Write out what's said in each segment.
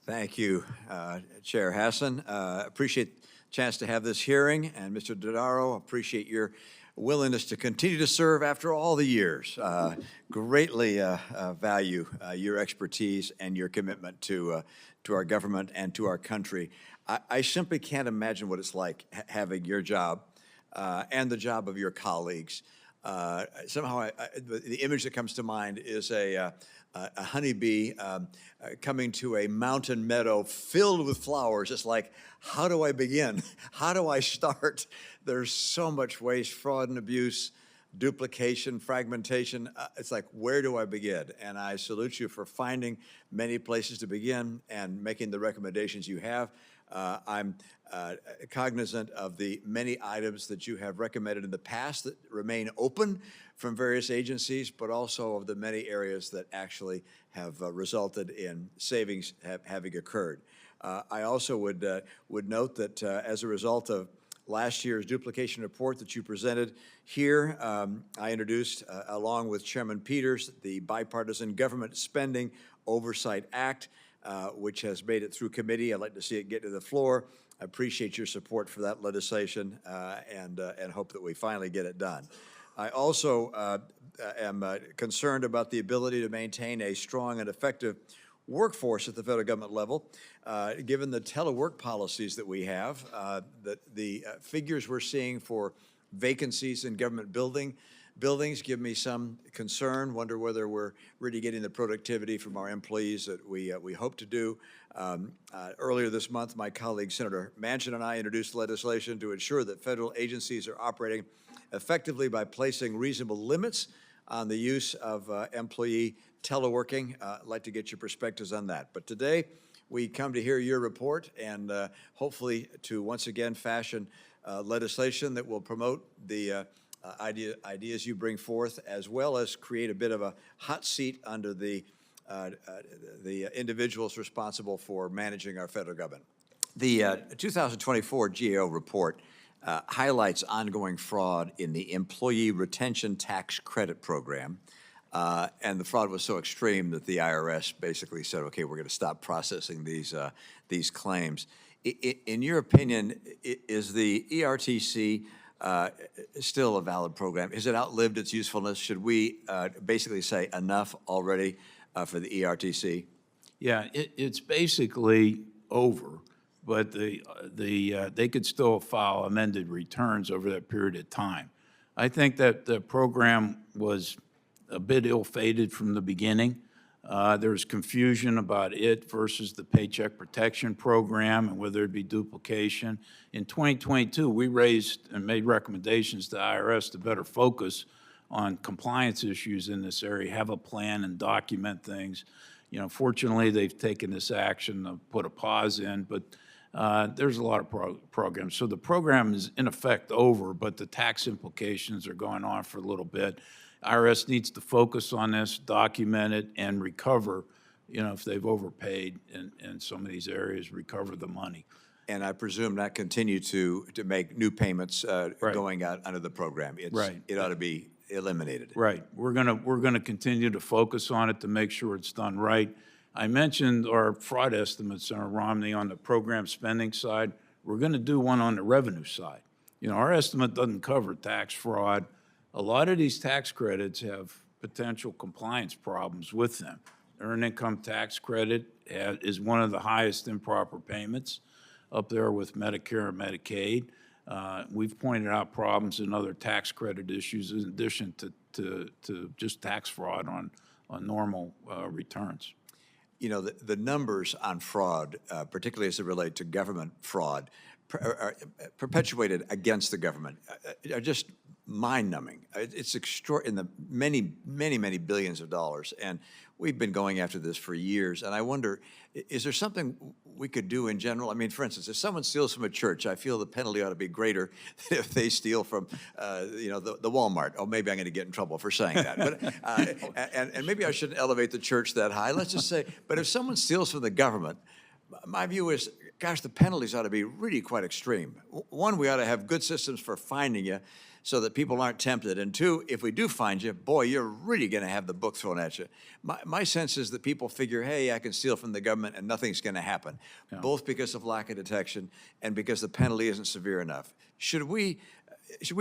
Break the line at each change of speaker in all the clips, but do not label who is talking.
Thank you, Chair Hassan. Appreciate the chance to have this hearing, and Mr. Dodaro, appreciate your willingness to continue to serve after all the years. Greatly value your expertise and your commitment to our government and to our country. I simply can't imagine what it's like having your job and the job of your colleagues. Somehow, the image that comes to mind is a honeybee coming to a mountain meadow filled with flowers. It's like, how do I begin? How do I start? There's so much waste, fraud and abuse, duplication, fragmentation. It's like, where do I begin? And I salute you for finding many places to begin and making the recommendations you have. I'm cognizant of the many items that you have recommended in the past that remain open from various agencies, but also of the many areas that actually have resulted in savings having occurred. I also would note that as a result of last year's duplication report that you presented here, I introduced, along with Chairman Peters, the Bipartisan Government Spending Oversight Act, which has made it through committee. I'd like to see it get to the floor. I appreciate your support for that legislation and hope that we finally get it done. I also am concerned about the ability to maintain a strong and effective workforce at the federal government level, given the telework policies that we have, the figures we're seeing for vacancies in government buildings give me some concern, wonder whether we're really getting the productivity from our employees that we hope to do. Earlier this month, my colleague Senator Manchin and I introduced legislation to ensure that federal agencies are operating effectively by placing reasonable limits on the use of employee teleworking. I'd like to get your perspectives on that. But today, we come to hear your report and hopefully to once again fashion legislation that will promote the ideas you bring forth, as well as create a bit of a hot seat under the individuals responsible for managing our federal government. The 2024 GAO report highlights ongoing fraud in the Employee Retention Tax Credit Program. And the fraud was so extreme that the IRS basically said, okay, we're going to stop processing these claims. In your opinion, is the ERTC still a valid program? Has it outlived its usefulness? Should we basically say enough already for the ERTC?
Yeah, it's basically over, but they could still file amended returns over that period of time. I think that the program was a bit ill-fated from the beginning. There's confusion about it versus the Paycheck Protection Program and whether it'd be duplication. In 2022, we raised and made recommendations to IRS to better focus on compliance issues in this area, have a plan and document things. You know, fortunately, they've taken this action to put a pause in, but there's a lot of programs. So the program is in effect over, but the tax implications are going on for a little bit. IRS needs to focus on this, document it, and recover, you know, if they've overpaid in some of these areas, recover the money.
And I presume not continue to make new payments
Right.
going out under the program.
Right.
It ought to be eliminated.
Right. We're gonna continue to focus on it to make sure it's done right. I mentioned our fraud estimates, Senator Romney, on the program spending side. We're gonna do one on the revenue side. You know, our estimate doesn't cover tax fraud. A lot of these tax credits have potential compliance problems with them. Earned income tax credit is one of the highest improper payments up there with Medicare and Medicaid. We've pointed out problems in other tax credit issues in addition to just tax fraud on normal returns.
You know, the numbers on fraud, particularly as it relates to government fraud, are perpetuated against the government, are just mind-numbing. It's in the many billions of dollars, and we've been going after this for years. And I wonder, is there something we could do in general? I mean, for instance, if someone steals from a church, I feel the penalty ought to be greater than if they steal from, you know, the Walmart. Oh, maybe I'm going to get in trouble for saying that. But and maybe I shouldn't elevate the church that high. Let's just say, but if someone steals from the government, my view is, gosh, the penalties ought to be really quite extreme. One, we ought to have good systems for finding you. so that people aren't tempted? And two, if we do find you, boy, you're really going to have the book thrown at you. My sense is that people figure, hey, I can steal from the government and nothing's going to happen, both because of lack of detection and because the penalty isn't severe enough. Should we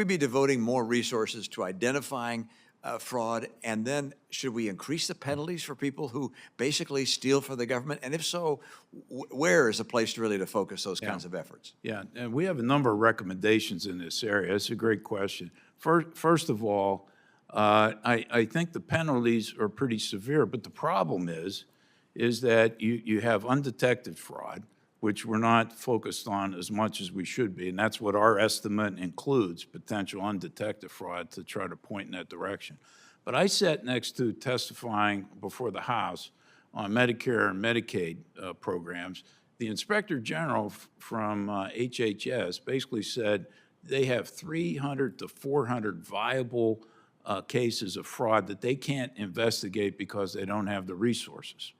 be devoting more resources to identifying fraud, and then should we increase the penalties for people who basically steal for the government? And if so, where is the place really to focus those kinds of efforts?
Yeah, and we have a number of recommendations in this area. It's a great question. First of all, I think the penalties are pretty severe, but the problem is that you have undetected fraud, which we're not focused on as much as we should be, and that's what our estimate includes, potential undetected fraud, to try to point in that direction. But I sat next to testifying before the House on Medicare and Medicaid programs. The Inspector General from HHS basically said they have 300 to 400 viable cases of fraud that they can't investigate because they don't have the resources.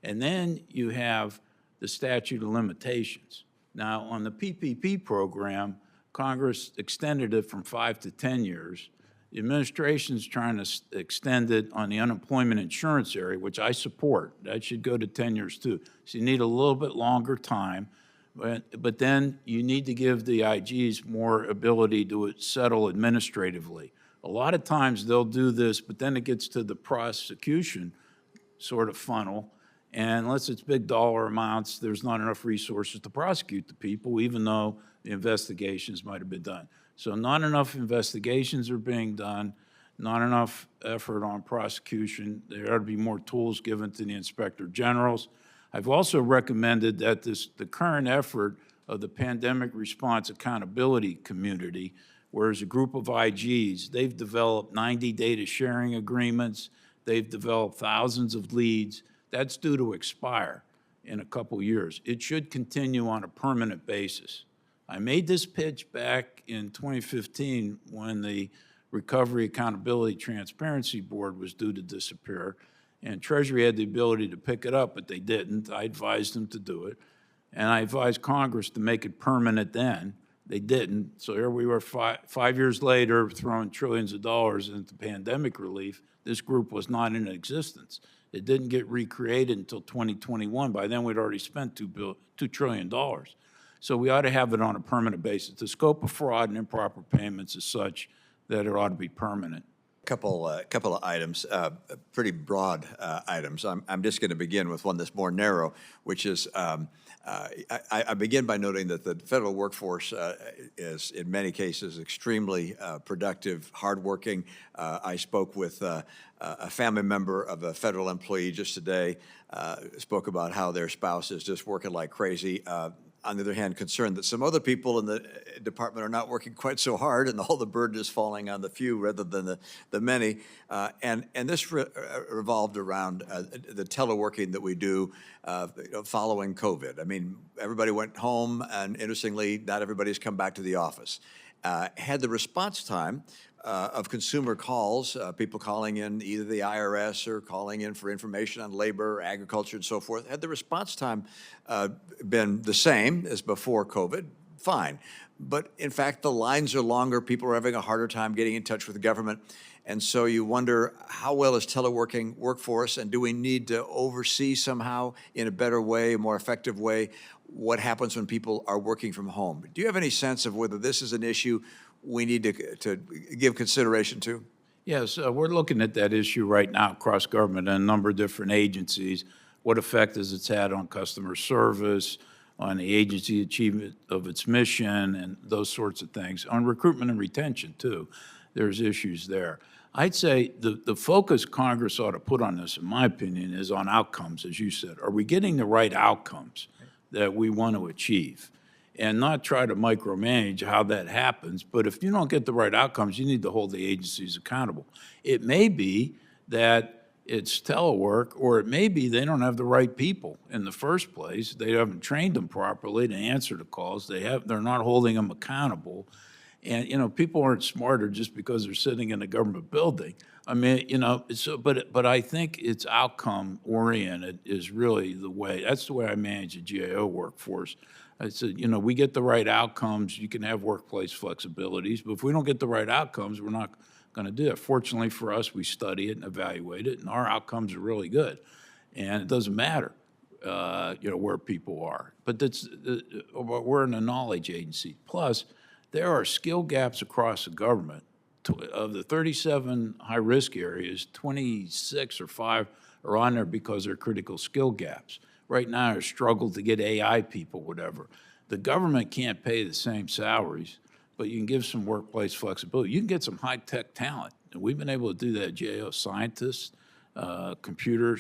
And then you have the statute of limitations. Now, on the PPP program, Congress extended it from 5 to 10 years. The administration's trying to extend it on the unemployment insurance area, which I support. That should go to 10 years too. So you need a little bit longer time, but then you need to give the IGs more ability to settle administratively. A lot of times they'll do this, but then it gets to the prosecution sort of funnel, and unless it's big dollar amounts, there's not enough resources to prosecute the people, even though the investigations might have been done. So not enough investigations are being done, not enough effort on prosecution. There ought to be more tools given to the inspector generals. I've also recommended that the current effort of the Pandemic Response Accountability Community, whereas a group of IGs, they've developed 90 data sharing agreements, they've developed thousands of leads. That's due to expire in a couple years. It should continue on a permanent basis. I made this pitch back in 2015 when the Recovery Accountability Transparency Board was due to disappear, and Treasury had the ability to pick it up, but they didn't. I advised them to do it, and I advised Congress to make it permanent then. They didn't, so here we were five years later throwing trillions of dollars into pandemic relief. This group was not in existence. It didn't get recreated until 2021. By then, we'd already spent $2 trillion. So we ought to have it on a permanent basis. The scope of fraud and improper payments is such that it ought to be permanent.
Couple of items, pretty broad items. I'm just going to begin with one that's more narrow, which is I begin by noting that the federal workforce is, in many cases, extremely productive, hardworking. I spoke with a family member of a federal employee just today, spoke about how their spouse is just working like crazy. On the other hand, concerned that some other people in the department are not working quite so hard, and all the burden is falling on the few rather than the many. And this revolved around the teleworking that we do following COVID. I mean, everybody went home, and interestingly, not everybody's come back to the office. Had the response time of consumer calls, people calling in either the IRS or calling in for information on labor, agriculture, and so forth, had the response time been the same as before COVID, fine. But in fact, the lines are longer, people are having a harder time getting in touch with the government, and so you wonder, how well is teleworking work for us, and do we need to oversee somehow in a better way, a more effective way, what happens when people are working from home? Do you have any sense of whether this is an issue we need to give consideration to?
Yes, we're looking at that issue right now across government and a number of different agencies. What effect has it had on customer service, on the agency achievement of its mission, and those sorts of things. On recruitment and retention, too, there's issues there. I'd say the focus Congress ought to put on this, in my opinion, is on outcomes, as you said. Are we getting the right outcomes that we want to achieve? And not try to micromanage how that happens, but if you don't get the right outcomes, you need to hold the agencies accountable. It may be that it's telework, or it may be they don't have the right people in the first place. They haven't trained them properly to answer the calls. They're not holding them accountable. And, you know, people aren't smarter just because they're sitting in a government building. I mean, you know, so, but I think it's outcome-oriented is really the way, that's the way I manage the GAO workforce. I said, you know, we get the right outcomes, you can have workplace flexibilities, but if we don't get the right outcomes, we're not going to do it. Fortunately for us, we study it and evaluate it, and our outcomes are really good. And it doesn't matter, you know, where people are. But we're in a knowledge agency. Plus, there are skill gaps across the government. Of the 37 high-risk areas, 26 or 5 are on there because they're critical skill gaps. Right now, there's struggle to get AI people, whatever. The government can't pay the same salaries, but you can give some workplace flexibility. You can get some high-tech talent, and we've been able to do that. GAO scientists, computer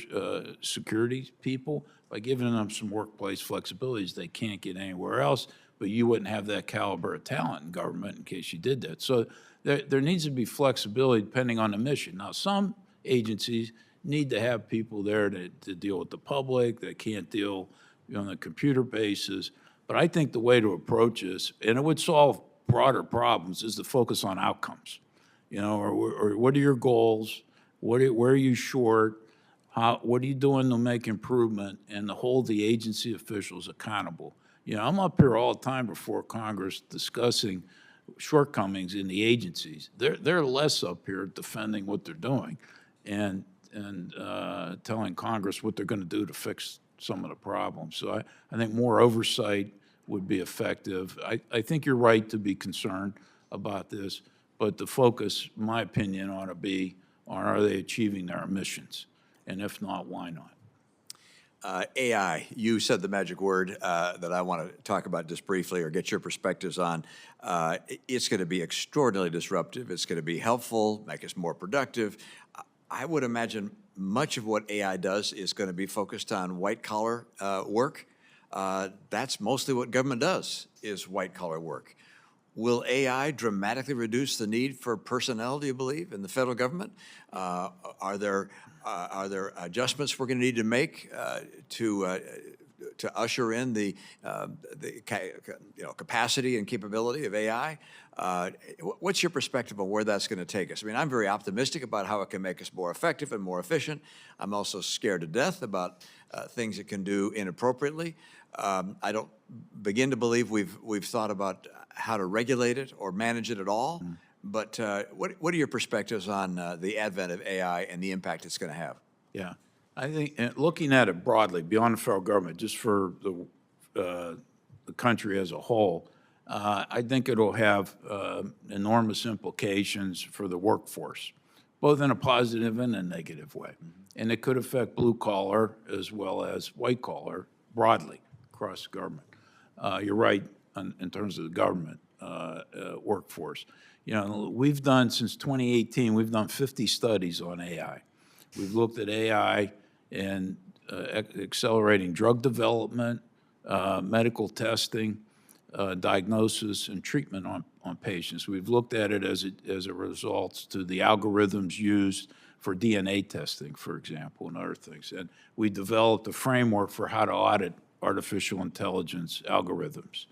security people, by giving them some workplace flexibilities they can't get anywhere else, but you wouldn't have that caliber of talent in government in case you did that. So there needs to be flexibility depending on the mission. Now, some agencies need to have people there to deal with the public that can't deal on a computer basis. But I think the way to approach this, and it would solve broader problems, is to focus on outcomes. You know, or what are your goals? Where are you short? What are you doing to make improvement, and to hold the agency officials accountable? You know, I'm up here all the time before Congress discussing shortcomings in the agencies. They're less up here defending what they're doing and telling Congress what they're going to do to fix some of the problems. So I think more oversight would be effective. I think you're right to be concerned about this, but the focus, in my opinion, ought to be on, are they achieving their missions? And if not, why not?
AI, you said the magic word that I want to talk about just briefly or get your perspectives on. It's going to be extraordinarily disruptive. It's going to be helpful, make us more productive. I would imagine much of what AI does is going to be focused on white-collar work. That's mostly what government does, is white-collar work. Will AI dramatically reduce the need for personnel, do you believe, in the federal government? Are there adjustments we're going to need to make to usher in the capacity and capability of AI? What's your perspective on where that's going to take us? I mean, I'm very optimistic about how it can make us more effective and more efficient. I'm also scared to death about things it can do inappropriately. I don't begin to believe we've thought about how to regulate it or manage it at all. But what are your perspectives on the advent of AI and the impact it's going to have?
Yeah, I think looking at it broadly, beyond the federal government, just for the country as a whole, I think it'll have enormous implications for the workforce, both in a positive and a negative way. And it could affect blue collar as well as white collar broadly across the government. You're right in terms of the government workforce. You know, we've done, since 2018, we've done 50 studies on AI. We've looked at AI in accelerating drug development, medical testing, diagnosis, and treatment on patients. We've looked at it as a result to the algorithms used for DNA testing, for example, and other things. And we developed a framework for how to audit artificial intelligence algorithms.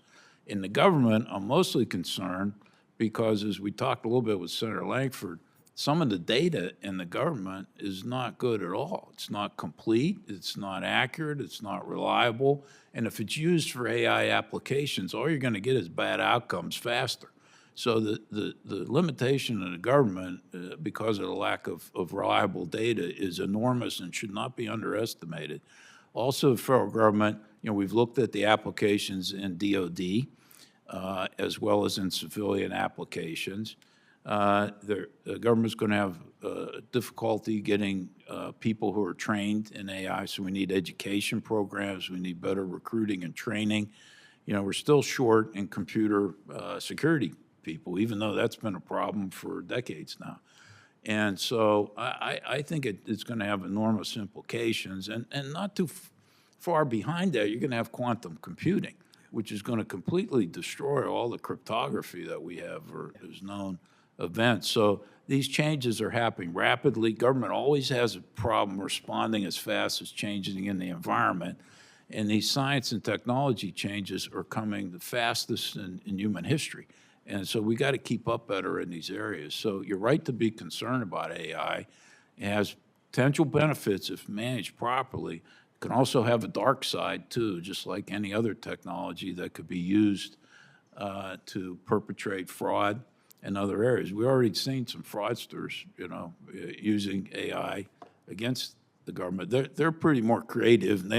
In the government, I'm mostly concerned because, as we talked a little bit with Senator Langford, some of the data in the government is not good at all. It's not complete, it's not accurate, it's not reliable, and if it's used for AI applications, all you're going to get is bad outcomes faster. So the limitation of the government, because of the lack of reliable data, is enormous and should not be underestimated. Also, the federal government, you know, we've looked at the applications in DOD, as well as in civilian applications. The government's going to have difficulty getting people who are trained in AI, so we need education programs, we need better recruiting and training. You know, we're still short in computer security people, even though that's been a problem for decades now. And so I think it's going to have enormous implications. And not too far behind that, you're going to have quantum computing, which is going to completely destroy all the cryptography that we have or is known events. So these changes are happening rapidly. Government always has a problem responding as fast as changing in the environment. And these science and technology changes are coming the fastest in human history. And so we got to keep up better in these areas. So you're right to be concerned about AI. It has potential benefits if managed properly. It can also have a dark side too, just like any other technology that could be used to perpetrate fraud in other areas. We already seen some fraudsters, using AI against the government. They're pretty more creative, and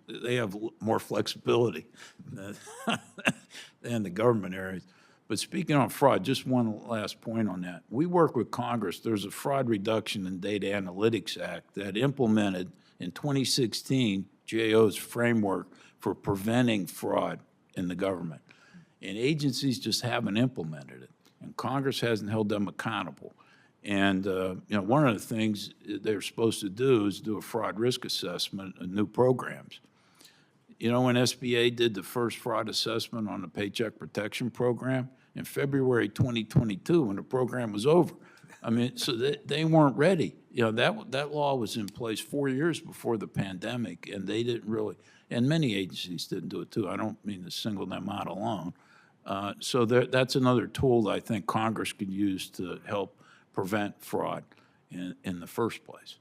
they have more flexibility than the government areas. But speaking on fraud, just one last point on that. We work with Congress. There's a Fraud Reduction and Data Analytics Act that implemented in 2016 GAO's framework for preventing fraud in the government. And agencies just haven't implemented it, and Congress hasn't held them accountable. And one of the things they're supposed to do is do a fraud risk assessment of new programs. When SBA did the first fraud assessment on the Paycheck Protection Program in February 2022, when the program was over, so they weren't ready. That law was in place 4 years before the pandemic, and they didn't really, and many agencies didn't do it too. I don't mean to single them out alone. So that's another tool that I think Congress could use to help prevent fraud in the first place.